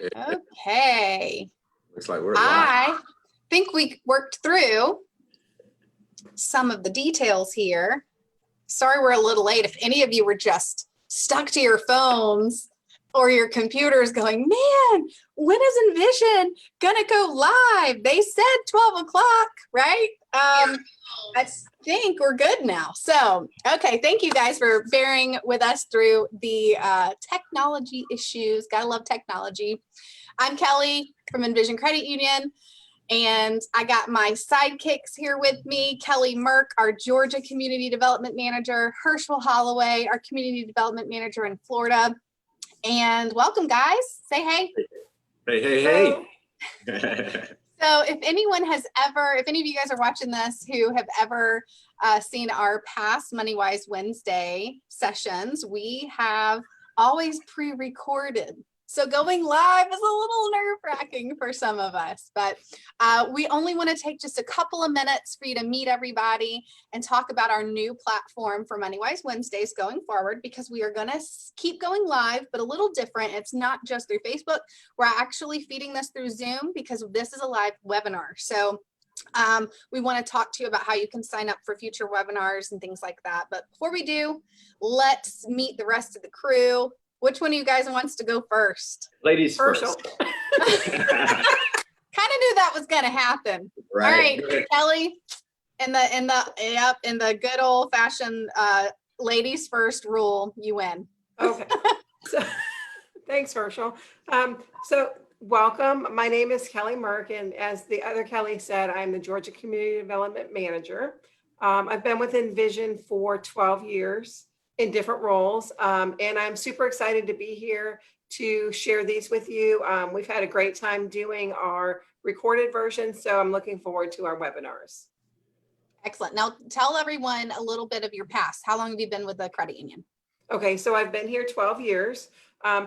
Okay. Looks like we're live. I think we worked through some of the details here. Sorry we're a little late. If any of you were just stuck to your phones or your computers going, man, when is Envision gonna go live? They said 12 o'clock, right? I think we're good now. So, okay, thank you guys for bearing with us through the technology issues. Gotta love technology. I'm Kelly from Envision Credit Union, and I got my sidekicks here with me, Kelly Merck, our Georgia Community Development Manager, Herschel Holloway, our Community Development Manager in Florida. And welcome, guys. Say hey. Hey. So if anyone has ever, if any of you guys are watching this who have ever seen our past MoneyWise Wednesday sessions, we have always pre-recorded. So going live is a little nerve-wracking for some of us, but we only want to take just a couple of minutes for you to meet everybody and talk about our new platform for MoneyWise Wednesdays going forward, because we are going to keep going live, but a little different. It's not just through Facebook. We're actually feeding this through Zoom because this is a live webinar. So we want to talk to you about how you can sign up for future webinars and things like that. But before we do, let's meet the rest of the crew. Which one of you guys wants to go first? Ladies Herschel. first. Kind of knew that was going to happen. Right. All right, Kelly, in the good old fashioned ladies first rule, you win. Okay. So, thanks, Herschel. So welcome. My name is Kelly Merck, and as the other Kelly said, I'm the Georgia Community Development Manager. I've been with Envision for 12 years. In different roles, and I'm super excited to be here to share these with you. We've had a great time doing our recorded version, so I'm looking forward to our webinars. Excellent. Now tell everyone a little bit of your past. How long have you been with the credit union? Okay, so I've been here 12 years.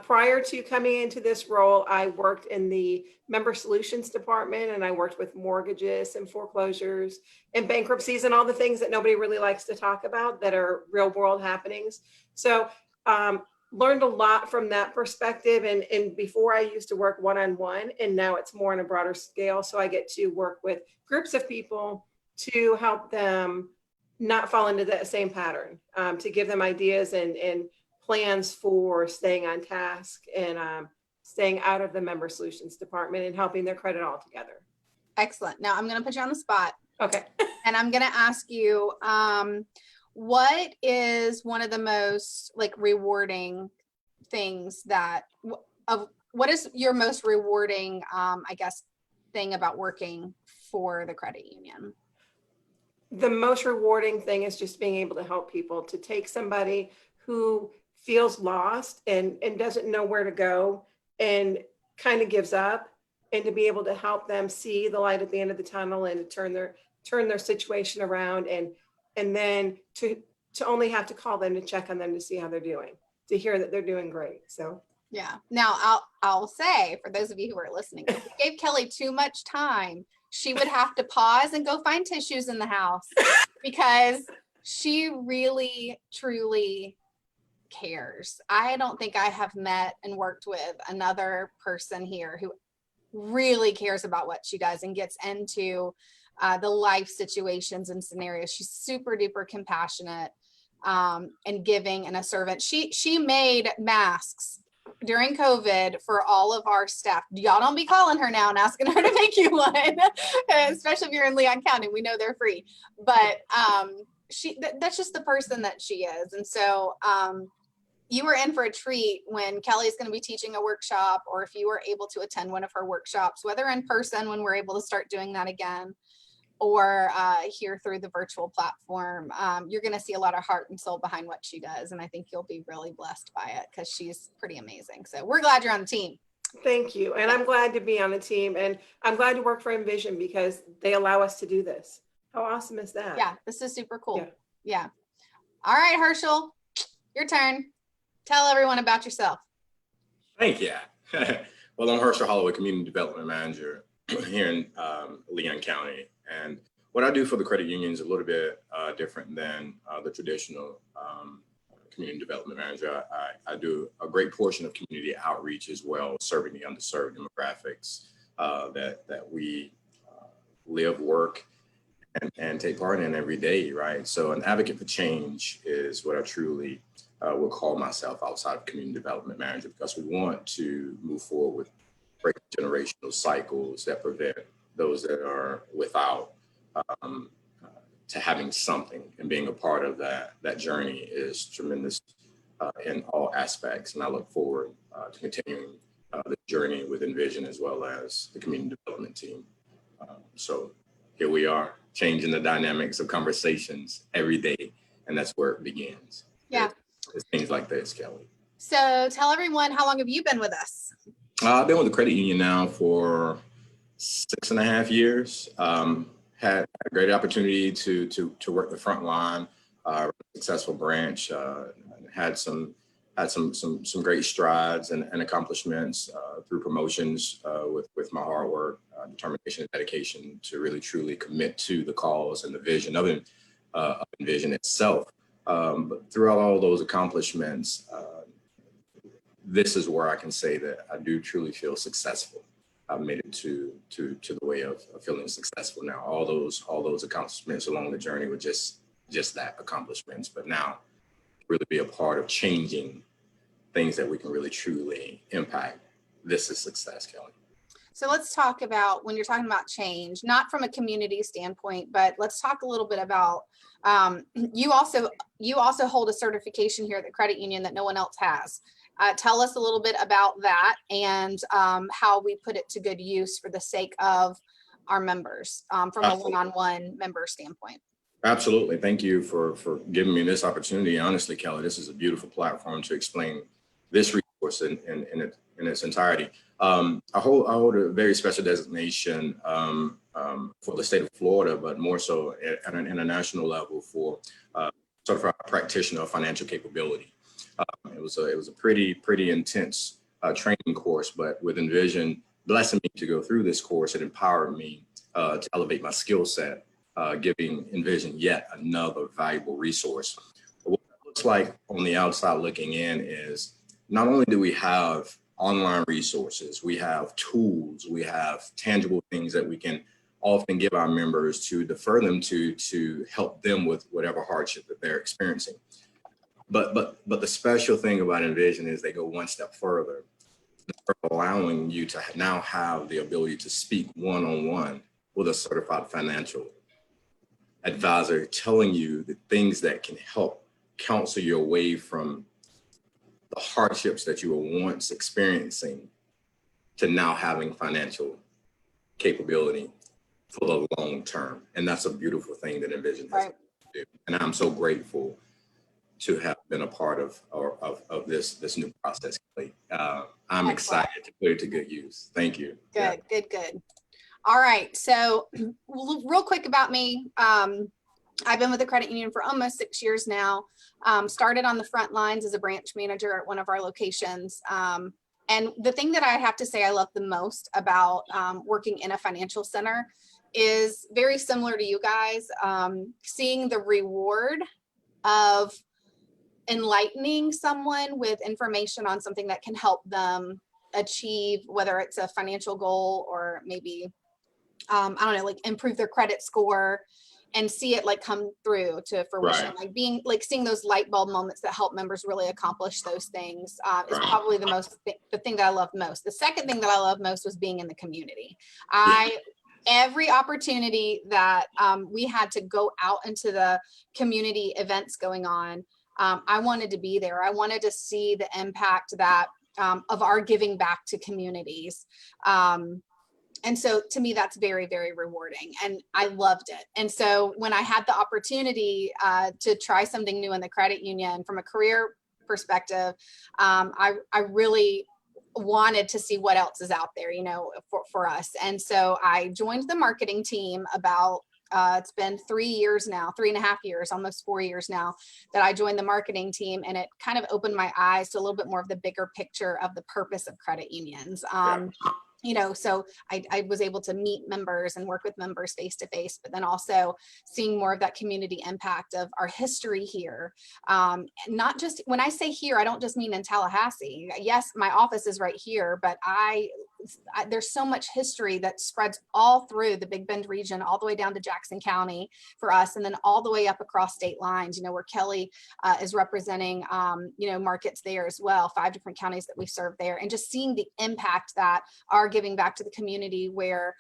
Prior to coming into this role, I worked in the member solutions department, and I worked with mortgages and foreclosures and bankruptcies and all the things that nobody really likes to talk about that are real world happenings. So learned a lot from that perspective. And before I used to work one-on-one, and now it's more on a broader scale. So I get to work with groups of people to help them not fall into that same pattern, to give them ideas and plans for staying on task and staying out of the member solutions department and helping their credit all together. Excellent. Now I'm going to put you on the spot. Okay. And I'm going to ask you, what is one of the most rewarding things what is your most rewarding, I guess, thing about working for the credit union? The most rewarding thing is just being able to help people, to take somebody who feels lost and doesn't know where to go and kind of gives up, and to be able to help them see the light at the end of the tunnel and to turn their situation around, and then to only have to call them to check on them to see how they're doing, to hear that they're doing great. So yeah. Now I'll say, for those of you who are listening, if we gave Kelly too much time, she would have to pause and go find tissues in the house, because she really, truly cares. I don't think I have met and worked with another person here who really cares about what she does and gets into the life situations and scenarios. She's super duper compassionate and giving and a servant. She made masks during COVID for all of our staff. Y'all don't be calling her now and asking her to make you one, especially if you're in Leon County. We know they're free, but that's just the person that she is. And so you were in for a treat when Kelly's going to be teaching a workshop, or if you were able to attend one of her workshops, whether in person when we're able to start doing that again, or here through the virtual platform. You're going to see a lot of heart and soul behind what she does. And I think you'll be really blessed by it, because she's pretty amazing. So we're glad you're on the team. Thank you. And I'm glad to be on the team, and I'm glad to work for Envision because they allow us to do this. How awesome is that? Yeah, this is super cool. Yeah. All right, Herschel, your turn. Tell everyone about yourself. Thank you. Well, I'm Herschel Holloway, Community Development Manager here in Leon County. And what I do for the credit union is a little bit different than the traditional community development manager. I do a great portion of community outreach as well, serving the underserved demographics that we live, work, and take part in every day, right? So an advocate for change is what I truly will call myself outside of community development manager, because we want to move forward with break generational cycles that prevent those that are without to having something, and being a part of that journey is tremendous in all aspects. And I look forward to continuing the journey with Envision as well as the community development team. So here we are, changing the dynamics of conversations every day. And that's where it begins. Yeah. It's things like this, Kelly. So tell everyone, how long have you been with us? I've been with the credit union now for 6.5 years. Had a great opportunity to work the front line, successful branch, had some great strides and accomplishments through promotions with my hard work, determination, and dedication to really truly commit to the cause and the vision of Envision itself. But throughout all those accomplishments, this is where I can say that I do truly feel successful. I've made it to the way of feeling successful now. All those accomplishments along the journey were just that, accomplishments. But now, really be a part of changing things that we can really truly impact. This is success, Kelly. So let's talk about, when you're talking about change, not from a community standpoint, but let's talk a little bit about, you also hold a certification here at the credit union that no one else has. Tell us a little bit about that and how we put it to good use for the sake of our members from a one-on-one member standpoint. Absolutely. Thank you for giving me this opportunity. Honestly, Kelly, this is a beautiful platform to explain this resource in its entirety. I hold a very special designation for the state of Florida, but more so at an international level for certified practitioner of financial capability. It was a pretty intense training course, but with Envision blessing me to go through this course, it empowered me to elevate my skill set, giving Envision yet another valuable resource. What it looks like on the outside looking in is not only do we have online resources, we have tools, we have tangible things that we can often give our members to defer them to help them with whatever hardship that they're experiencing. But the special thing about Envision is they go one step further, allowing you to now have the ability to speak one-on-one with a certified financial advisor, telling you the things that can help counsel you away from the hardships that you were once experiencing to now having financial capability for the long term. And that's a beautiful thing that Envision has to do. And I'm so grateful to have been a part of this new process. I'm excited to put it to good use. Thank you. Good. All right. So real quick about me. I've been with the credit union for almost 6 years now. Started on the front lines as a branch manager at one of our locations. And the thing that I have to say I love the most about working in a financial center is very similar to you guys, seeing the reward of enlightening someone with information on something that can help them achieve, whether it's a financial goal or maybe, I don't know, like improve their credit score, and see it like come through to fruition. Right. Like seeing those light bulb moments that help members really accomplish those things is probably the thing that I love most. The second thing that I love most was being in the community. Every opportunity that we had to go out into the community events going on, I wanted to be there. I wanted to see the impact that of our giving back to communities. And so to me, that's very, very rewarding, and I loved it. And so when I had the opportunity to try something new in the credit union from a career perspective, I really wanted to see what else is out there, for us. And so I joined the marketing team about, it's been 3 years now, 3.5 years, almost 4 years now that I joined the marketing team. And it kind of opened my eyes to a little bit more of the bigger picture of the purpose of credit unions. So I was able to meet members and work with members face to face, but then also seeing more of that community impact of our history here. Not just when I say here, I don't just mean in Tallahassee. Yes, my office is right here, but there's so much history that spreads all through the Big Bend region, all the way down to Jackson County for us, and then all the way up across state lines, where Kelly is representing, markets there as well, 5 different counties that we serve there, and just seeing the impact that our giving back to the community where,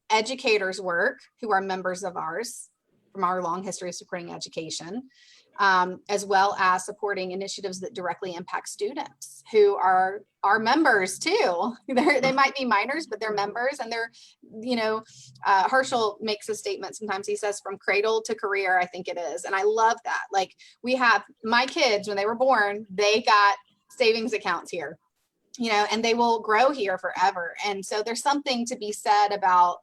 educators work who are members of ours from our long history of supporting education, as well as supporting initiatives that directly impact students who are our members too. They might be minors, but they're members, and they're, Herschel makes a statement sometimes. He says from cradle to career, I think it is. And I love that. Like, we have my kids, when they were born, they got savings accounts here, and they will grow here forever. And so there's something to be said about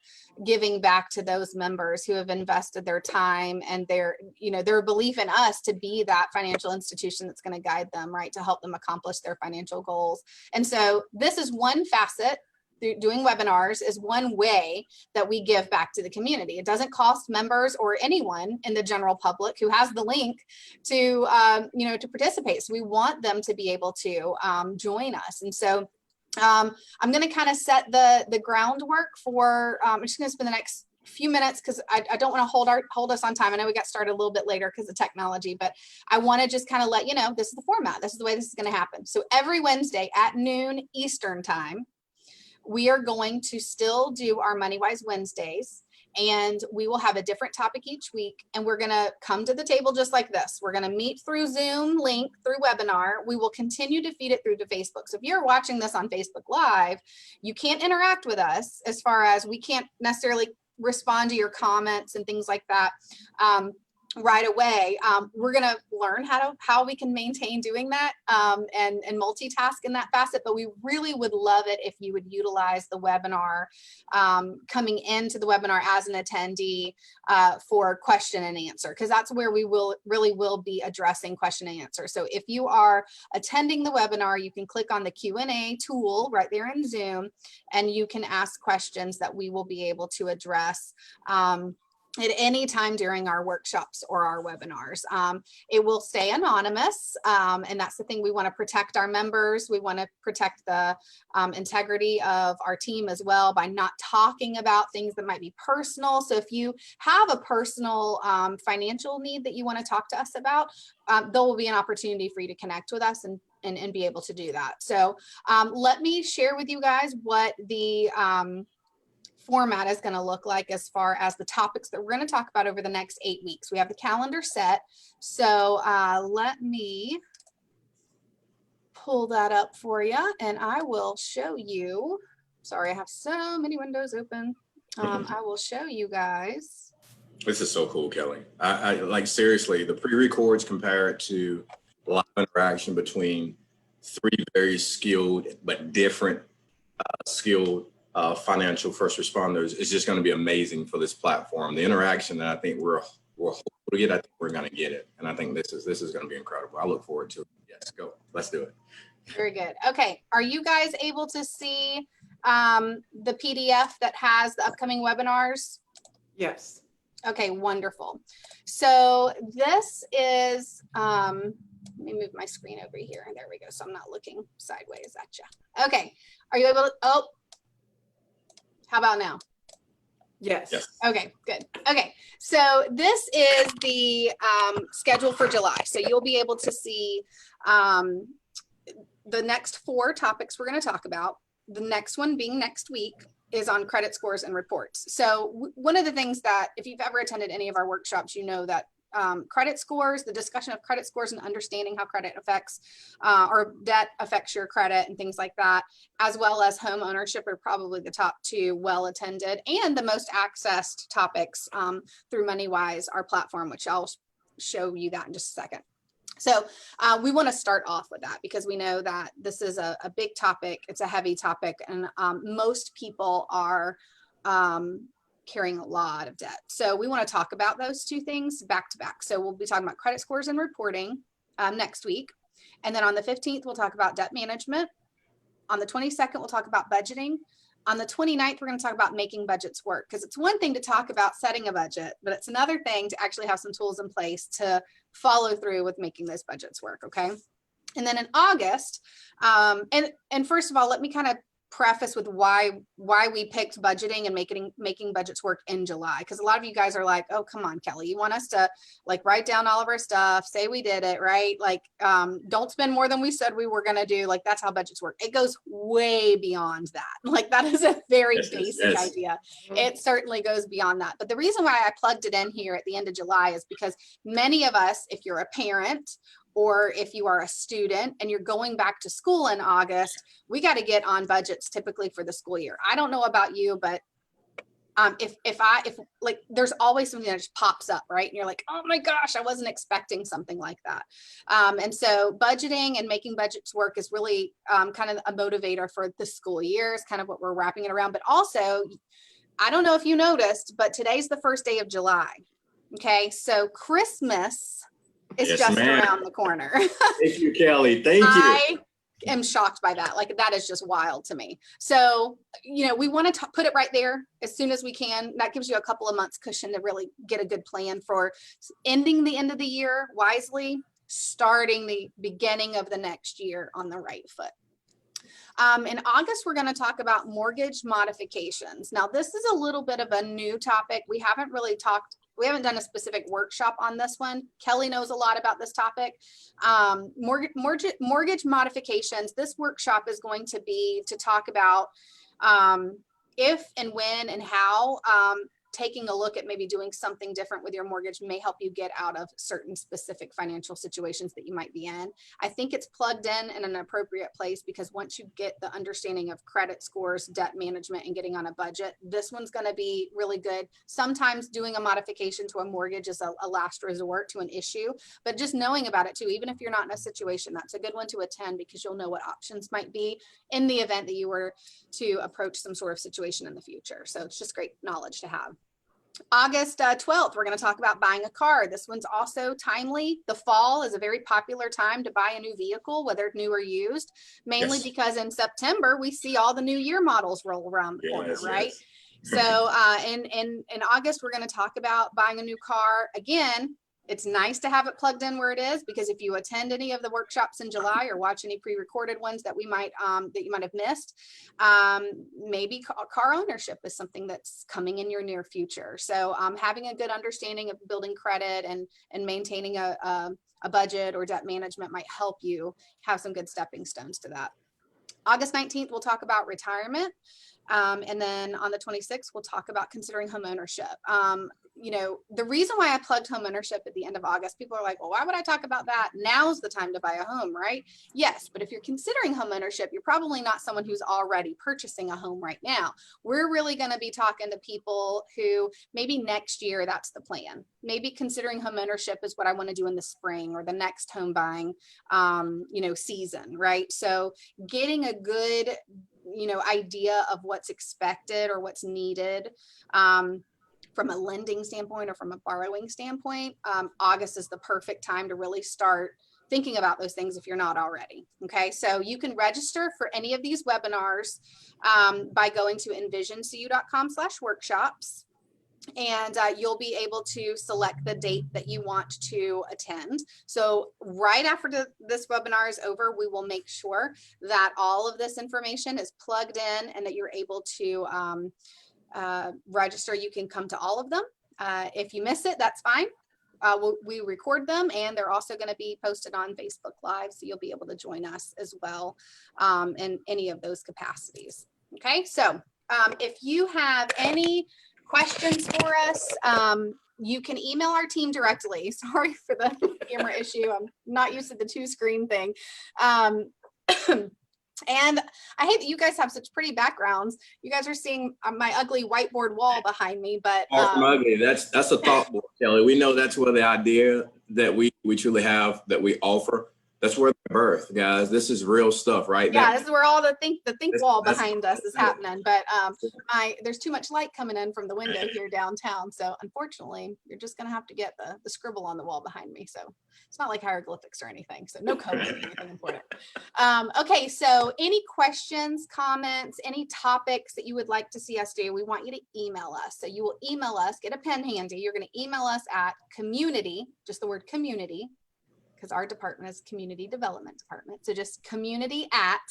giving back to those members who have invested their time and their belief in us to be that financial institution that's going to guide them, right, to help them accomplish their financial goals. And so this is one facet. Doing webinars is one way that we give back to the community. It doesn't cost members or anyone in the general public who has the link to, to participate. So we want them to be able to join us. And so I'm going to kind of set the groundwork for, I'm just going to spend the next few minutes because I don't want to hold us on time. I know we got started a little bit later because of technology, but I want to just kind of let you know, this is the format. This is the way this is going to happen. So every Wednesday at noon Eastern time, we are going to still do our MoneyWise Wednesdays, and we will have a different topic each week. And we're going to come to the table just like this. We're going to meet through Zoom link, through webinar. We will continue to feed it through to Facebook. So if you're watching this on Facebook Live, you can't interact with us, as far as we can't necessarily respond to your comments and things like that right away. We're going to learn how we can maintain doing that and multitask in that facet, but we really would love it if you would utilize the webinar, coming into the webinar as an attendee for question and answer, because that's where we really will be addressing question and answer. So if you are attending the webinar, you can click on the Q&A tool right there in Zoom, and you can ask questions that we will be able to address at any time during our workshops or our webinars. It will stay anonymous, and that's the thing. We want to protect our members. We want to protect the integrity of our team as well by not talking about things that might be personal. So if you have a personal financial need that you want to talk to us about, there will be an opportunity for you to connect with us and be able to do that. So let me share with you guys what the format is going to look like as far as the topics that we're going to talk about over the next 8 weeks. We have the calendar set. So let me pull that up for you, and I will show you. Sorry, I have so many windows open. I will show you guys. This is so cool, Kelly. I like, seriously, the pre-records compared to live interaction between 3 very skilled but different skilled financial first responders is just going to be amazing for this platform. The interaction that I think we're hopeful to get, I think we're going to get it, and I think this is going to be incredible. I look forward to it. Yes, go. Let's do it. Very good. Okay, are you guys able to see the PDF that has the upcoming webinars? Yes. Okay, wonderful. So this is, let me move my screen over here. There we go. So I'm not looking sideways at you. Okay, are you able to, oh, how about now? Yes. Okay, good. Okay, so this is the schedule for July. So you'll be able to see the next 4 topics we're going to talk about. The next one being next week is on credit scores and reports. So one of the things that, if you've ever attended any of our workshops, you know that credit scores, the discussion of credit scores and understanding how credit affects or debt affects your credit and things like that, as well as home ownership, are probably the top 2 well attended and the most accessed topics through MoneyWise, our platform, which I'll show you that in just a second. So we want to start off with that because we know that this is a big topic. It's a heavy topic, and most people are carrying a lot of debt. So we want to talk about those 2 things back to back. So we'll be talking about credit scores and reporting next week. And then on the 15th, we'll talk about debt management. On the 22nd, we'll talk about budgeting. On the 29th, we're going to talk about making budgets work, because it's one thing to talk about setting a budget, but it's another thing to actually have some tools in place to follow through with making those budgets work. Okay. And then in August, and first of all, let me kind of preface with why we picked budgeting and making budgets work in July. Because a lot of you guys are like, oh, come on, Kelly, you want us to like write down all of our stuff, say we did it, right? Like, don't spend more than we said we were going to do. Like, that's how budgets work. It goes way beyond that. Like, that is a very basic idea. It certainly goes beyond that. But the reason why I plugged it in here at the end of July is because many of us, if you're a parent, or if you are a student and you're going back to school in August, we got to get on budgets typically for the school year. I don't know about you, but if like, there's always something that just pops up, right? And you're like, oh my gosh, I wasn't expecting something like that. And so budgeting and making budgets work is really kind of a motivator for the school year, is kind of what we're wrapping it around. But also, I don't know if you noticed, but today's the first day of July. Okay, so Christmas is just around the corner. Thank you, Kelly. Thank you. I am shocked by that. Like, that is just wild to me. So, you know, we want to put it right there as soon as we can. That gives you a couple of months cushion to really get a good plan for ending the end of the year wisely, starting the beginning of the next year on the right foot. In August, we're going to talk about mortgage modifications. Now, this is a little bit of a new topic. We haven't done a specific workshop on this one. Kelly knows a lot about this topic. Mortgage modifications. This workshop is going to be to talk about if and when and how taking a look at maybe doing something different with your mortgage may help you get out of certain specific financial situations that you might be in. I think it's plugged in an appropriate place, because once you get the understanding of credit scores, debt management, and getting on a budget, this one's going to be really good. Sometimes doing a modification to a mortgage is a last resort to an issue, but just knowing about it too, even if you're not in a situation, that's a good one to attend, because you'll know what options might be in the event that you were to approach some sort of situation in the future. So it's just great knowledge to have. August 12th, we're going to talk about buying a car. This one's also timely. The fall is a very popular time to buy a new vehicle, whether new or used, mainly because in September, we see all the new year models roll around the corner, right? So in August, we're going to talk about buying a new car. Again, it's nice to have it plugged in where it is, because if you attend any of the workshops in July or watch any pre-recorded ones that you might have missed, maybe car ownership is something that's coming in your near future. So having a good understanding of building credit and maintaining a budget or debt management might help you have some good stepping stones to that. August 19th, we'll talk about retirement. And then on the 26th, we'll talk about considering home ownership. You know, the reason why I plugged home ownership at the end of August, people are like, well, why would I talk about that? Now's the time to buy a home, right? Yes, but if you're considering home ownership, you're probably not someone who's already purchasing a home right now. We're really going to be talking to people who maybe next year, that's the plan. Maybe considering home ownership is what I want to do in the spring or the next home buying, season, right? So getting a good, idea of what's expected or what's needed, from a lending standpoint or from a borrowing standpoint, August is the perfect time to really start thinking about those things if you're not already. Okay, so you can register for any of these webinars by going to envisioncu.com/workshops. And you'll be able to select the date that you want to attend. So right after this webinar is over, we will make sure that all of this information is plugged in and that you're able to register. You can come to all of them. If you miss it, that's fine. We record them, and they're also going to be posted on Facebook Live, so you'll be able to join us as well in any of those capacities. Okay, so if you have any questions for us, you can email our team directly. Sorry for the camera issue. I'm not used to the two-screen thing. And I hate that you guys have such pretty backgrounds. You guys are seeing my ugly whiteboard wall behind me, but ugly. That's a thought board, Kelly. We know that's where the idea that we truly have, that we offer, That's where the birth, guys. This is real stuff, right? Yeah, this is where all the think wall that's- behind us is happening. But there's too much light coming in from the window here downtown. So unfortunately, you're just gonna have to get the scribble on the wall behind me. So it's not like hieroglyphics or anything. So no code or anything important. Okay, so any questions, comments, any topics that you would like to see us do, we want you to email us. So you will email us, get a pen handy. You're gonna email us at community, just the word community, because our department is community development department. So just community at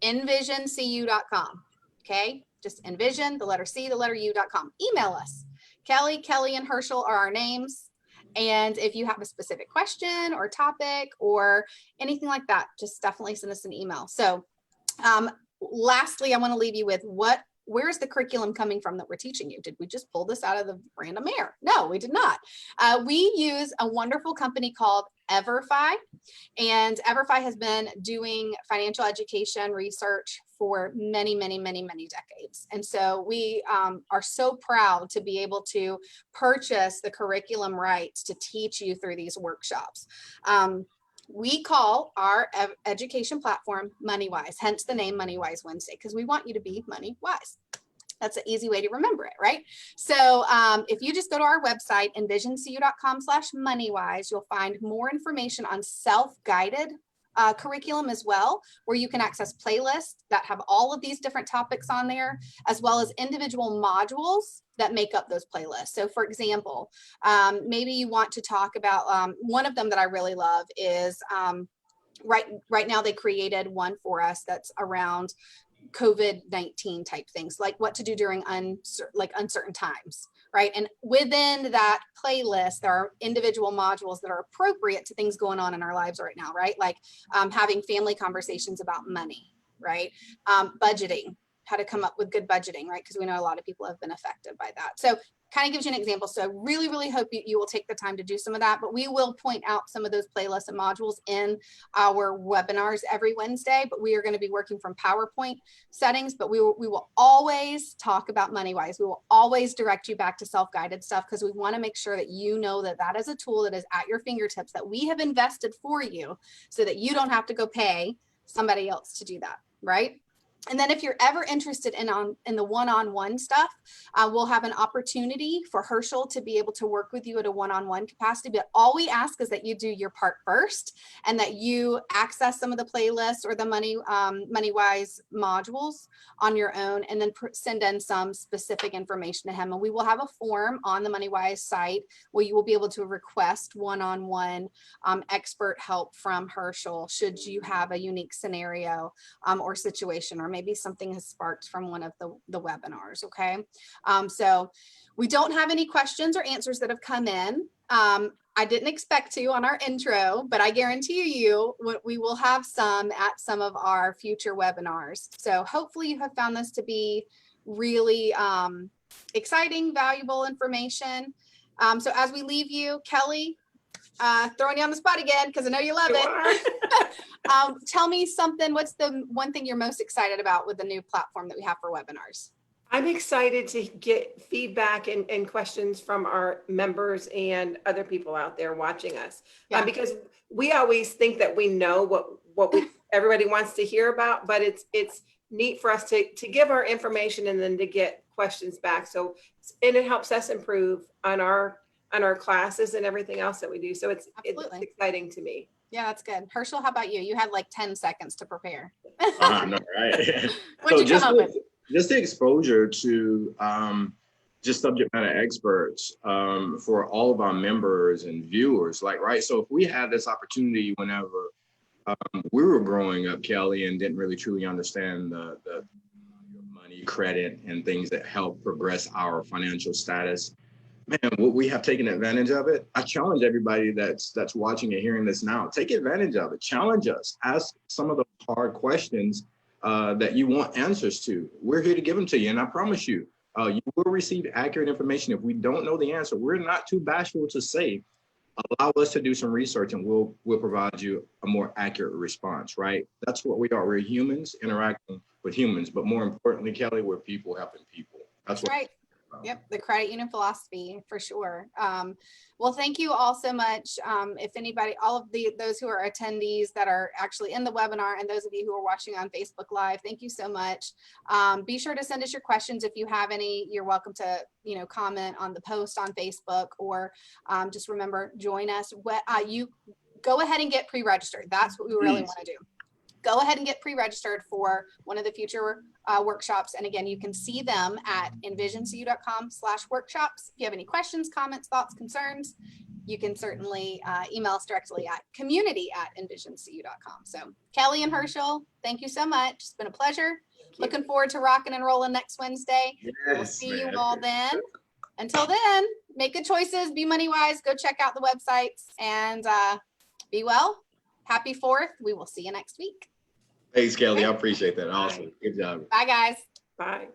envisioncu.com. Okay, just envision, the letter C, the letter U.com. Email us. Kelly, and Herschel are our names. And if you have a specific question or topic or anything like that, just definitely send us an email. So lastly, I want to leave you with where's the curriculum coming from that we're teaching you? Did we just pull this out of the random air? No, we did not. We use a wonderful company called EverFi, and EverFi has been doing financial education research for many decades. And so we are so proud to be able to purchase the curriculum rights to teach you through these workshops. We call our education platform MoneyWise, hence the name MoneyWise Wednesday, because we want you to be money wise. That's an easy way to remember it, right? So if you just go to our website, envisioncu.com/moneywise, you'll find more information on self-guided curriculum as well, where you can access playlists that have all of these different topics on there, as well as individual modules that make up those playlists. So for example, maybe you want to talk about, one of them that I really love is right now they created one for us that's around COVID-19 type things, like what to do during uncertain times, right? And within that playlist, there are individual modules that are appropriate to things going on in our lives right now, right? Like having family conversations about money, right? Budgeting, how to come up with good budgeting, right? Because we know a lot of people have been affected by that. So kind of gives you an example. So really hope you will take the time to do some of that, but we will point out some of those playlists and modules in our webinars every Wednesday, but we are going to be working from PowerPoint settings, but we will always talk about MoneyWise. We will always direct you back to self-guided stuff, because we want to make sure that you know that that is a tool that is at your fingertips that we have invested for you so that you don't have to go pay somebody else to do that, right? And then if you're ever interested in the one-on-one stuff, we'll have an opportunity for Herschel to be able to work with you at a one-on-one capacity. But all we ask is that you do your part first and that you access some of the playlists or the MoneyWise modules on your own, and then send in some specific information to him. And we will have a form on the MoneyWise site where you will be able to request one-on-one expert help from Herschel should you have a unique scenario or situation, or maybe something has sparked from one of the webinars. Okay. So we don't have any questions or answers that have come in. I didn't expect to on our intro, but I guarantee you we will have some at some of our future webinars. So hopefully you have found this to be really exciting, valuable information. So as we leave you, Kelly, throwing you on the spot again, because I know you love it. Tell me something. What's the one thing you're most excited about with the new platform that we have for webinars? I'm excited to get feedback and questions from our members and other people out there watching us, because we always think that we know what everybody wants to hear about, but it's neat for us to give our information and then to get questions back. So, and it helps us improve on our classes and everything else that we do. So it's exciting to me. Yeah, that's good. Herschel, how about you? You had like 10 seconds to prepare. No, right. What'd you come up with? Just the exposure to just subject matter experts for all of our members and viewers, right? So if we had this opportunity whenever we were growing up, Kelly, and didn't really truly understand the money, credit, and things that help progress our financial status, man, would we have taken advantage of it? I challenge everybody that's watching and hearing this now, take advantage of it. Challenge us. Ask some of the hard questions that you want answers to. We're here to give them to you. And I promise you, you will receive accurate information. If we don't know the answer, we're not too bashful to say, allow us to do some research and we'll provide you a more accurate response, right? That's what we are. We're humans interacting with humans. But more importantly, Kelly, we're people helping people. That's what right. Yep, the credit union philosophy for sure. Well, thank you all so much. If anybody, all of those who are attendees that are actually in the webinar and those of you who are watching on Facebook Live, thank you so much. Be sure to send us your questions if you have any. You're welcome to, comment on the post on Facebook, or just remember, join us. You go ahead and get pre-registered. That's what we really want to do. Go ahead and get pre-registered for one of the future workshops. And again, you can see them at envisioncu.com/workshops. If you have any questions, comments, thoughts, concerns, you can certainly email us directly at community@envisioncu.com. So Kelly and Herschel, thank you so much. It's been a pleasure. Looking forward to rocking and rolling next Wednesday. We'll see you all then. Until then, make good choices, be money wise, go check out the websites, and be well. Happy 4th. We will see you next week. Thanks, Kelly. I appreciate that. Awesome. Good job. Bye, guys. Bye.